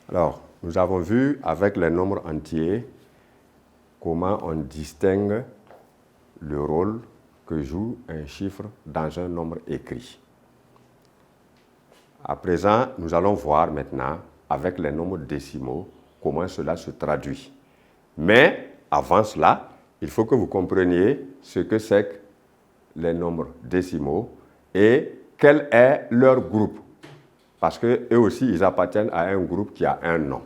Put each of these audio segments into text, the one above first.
Alors, nous avons vu avec les nombres entiers comment on distingue le rôle que joue un chiffre dans un nombre écrit. À présent, nous allons voir maintenant avec les nombres décimaux comment cela se traduit. Mais avant cela, il faut que vous compreniez ce que c'est que les nombres décimaux et quel est leur groupe. Parce qu'eux aussi, ils appartiennent à un groupe qui a un nom.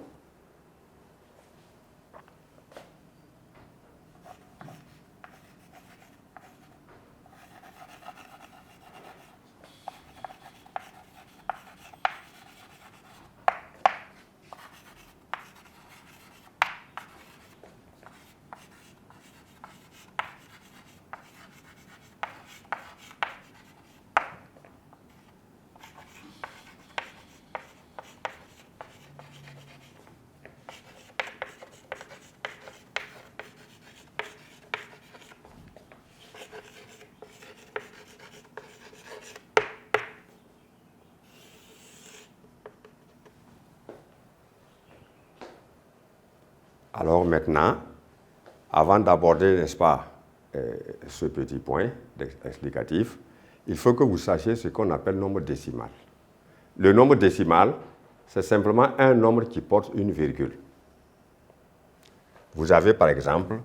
Alors maintenant, avant d'aborder, n'est-ce pas, ce petit point explicatif, il faut que vous sachiez ce qu'on appelle nombre décimal. Le nombre décimal, c'est simplement un nombre qui porte une virgule. Vous avez par exemple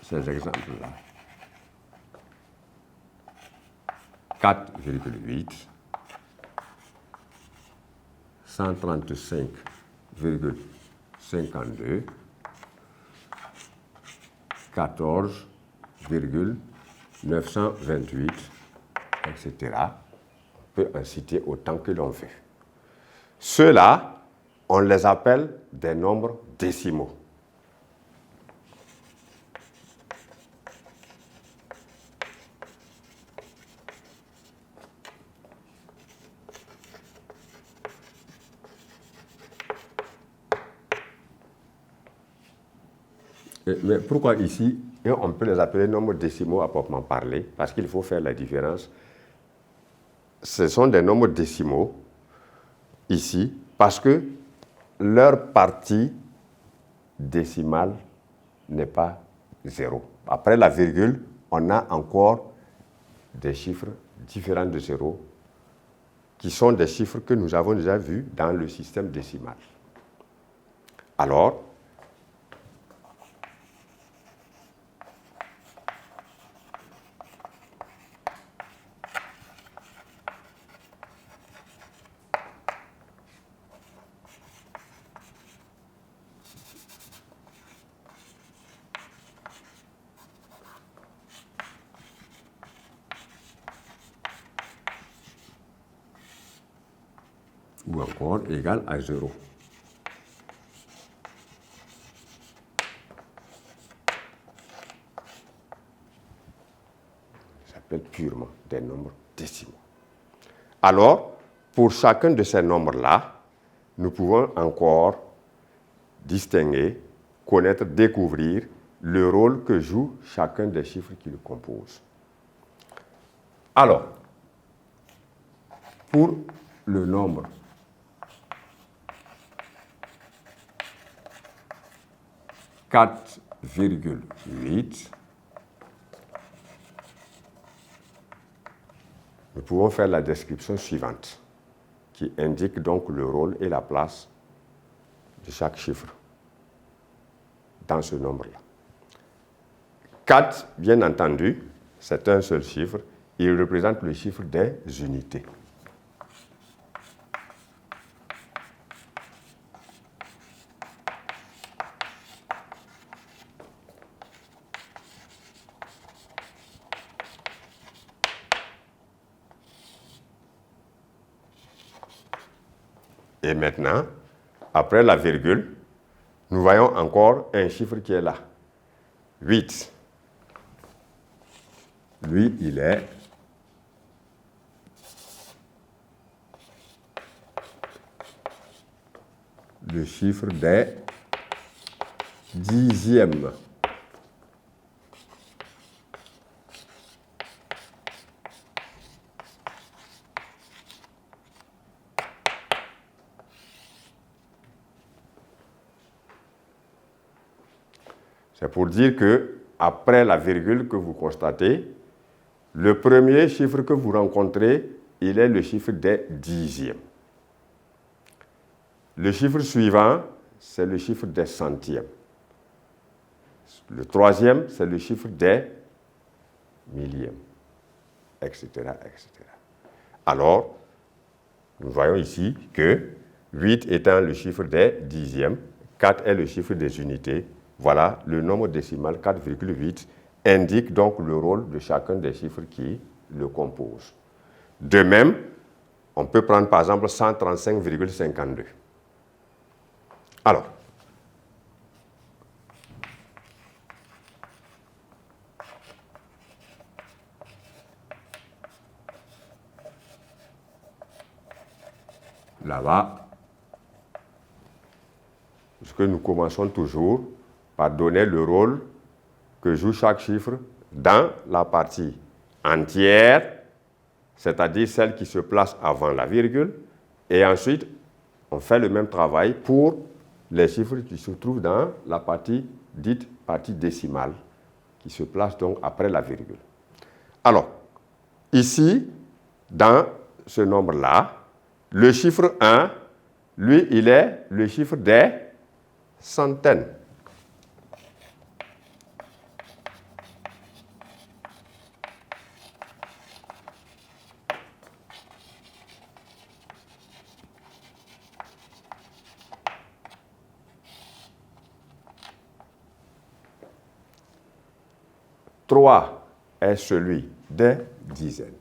ces exemples-là. 4,8, 135,52, 14,928, etc. On peut en citer autant que l'on veut. Ceux-là, on les appelle des nombres décimaux. Mais pourquoi ici, on peut les appeler nombres décimaux à proprement parler? Parce qu'il faut faire la différence. Ce sont des nombres décimaux, ici, parce que leur partie décimale n'est pas 0. Après la virgule, on a encore des chiffres différents de 0, qui sont des chiffres que nous avons déjà vus dans le système décimal. Alors, ou encore égal à 0. Ça s'appelle purement des nombres décimaux. Alors, pour chacun de ces nombres-là, nous pouvons encore distinguer, connaître, découvrir le rôle que joue chacun des chiffres qui le composent. Alors, pour le nombre « 4,8 », nous pouvons faire la description suivante, qui indique donc le rôle et la place de chaque chiffre dans ce nombre-là. 4, bien entendu, c'est un seul chiffre. Il représente le chiffre des unités. Et maintenant, après la virgule, nous voyons encore un chiffre qui est là. 8. Lui, il est le chiffre des dixièmes. C'est pour dire que après la virgule que vous constatez, le premier chiffre que vous rencontrez, il est le chiffre des dixièmes. Le chiffre suivant, c'est le chiffre des centièmes. Le troisième, c'est le chiffre des millièmes, etc., etc. Alors, nous voyons ici que 8 étant le chiffre des dixièmes, 4 est le chiffre des unités. Voilà, le nombre décimal 4,8 indique donc le rôle de chacun des chiffres qui le composent. De même, on peut prendre par exemple 135,52. Alors, là-bas, puisque nous commençons toujours par donner le rôle que joue chaque chiffre dans la partie entière, c'est-à-dire celle qui se place avant la virgule, et ensuite, on fait le même travail pour les chiffres qui se trouvent dans la partie dite partie décimale, qui se place donc après la virgule. Alors, ici, dans ce nombre-là, le chiffre 1, lui, il est le chiffre des centaines. Trois est celui des dizaines.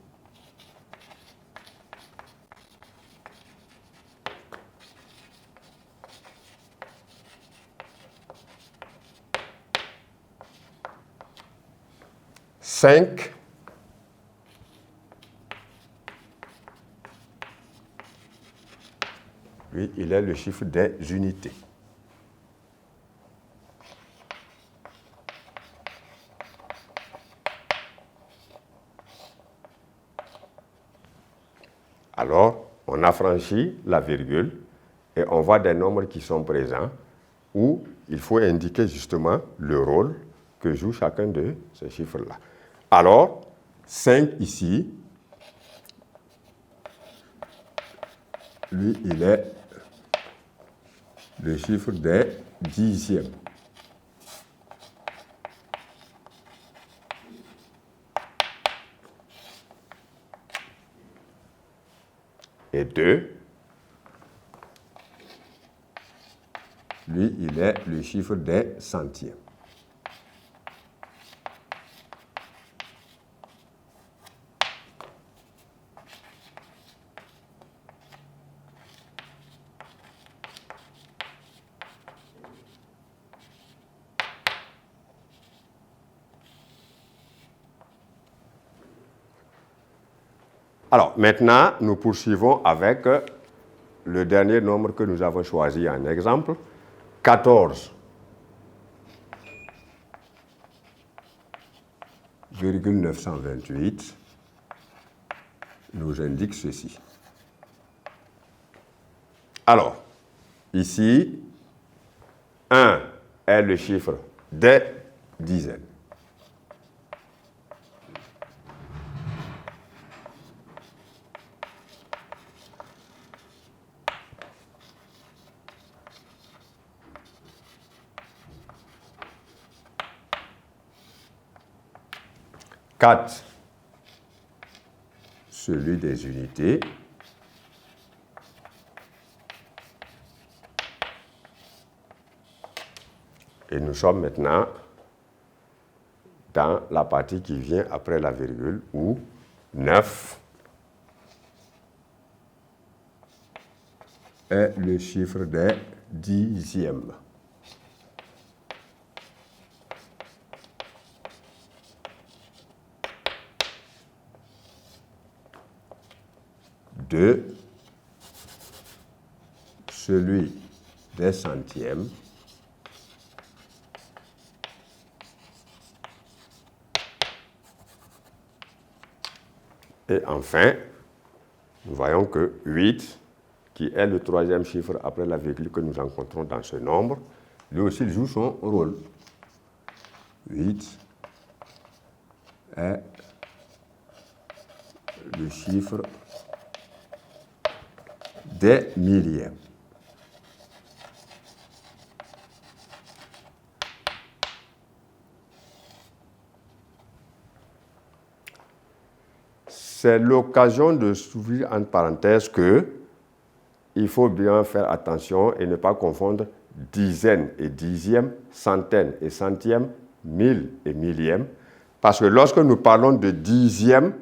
Cinq lui, il est le chiffre des unités. Alors, on affranchit la virgule et on voit des nombres qui sont présents où il faut indiquer justement le rôle que joue chacun de ces chiffres-là. Alors, 5 ici, lui, il est le chiffre des dixièmes. Et 2, lui, il est le chiffre des centièmes. Alors, maintenant, nous poursuivons avec le dernier nombre que nous avons choisi en exemple, 14,928 nous indique ceci. Alors, ici, 1 est le chiffre des dizaines. Quatre, celui des unités. Et nous sommes maintenant dans la partie qui vient après la virgule, où 9 est le chiffre des dixièmes. Deux, celui des centièmes. Et enfin, nous voyons que 8, qui est le troisième chiffre après la virgule que nous rencontrons dans ce nombre, lui aussi il joue son rôle. 8 est le chiffre des millièmes. C'est l'occasion de s'ouvrir en parenthèse que il faut bien faire attention et ne pas confondre dizaines et dixièmes, centaines et centièmes, mille et millièmes. Parce que lorsque nous parlons de dixième,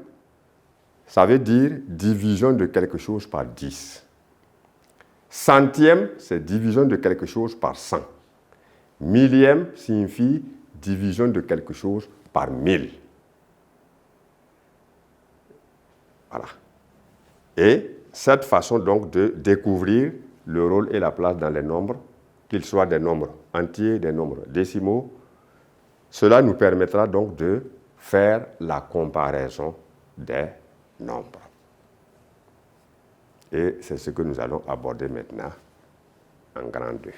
ça veut dire division de quelque chose par 10. Centième, c'est division de quelque chose par 100. Millième signifie division de quelque chose par 1000. Voilà. Et cette façon donc de découvrir le rôle et la place dans les nombres, qu'ils soient des nombres entiers, des nombres décimaux, cela nous permettra donc de faire la comparaison des nombres. Et c'est ce que nous allons aborder maintenant en grand 2.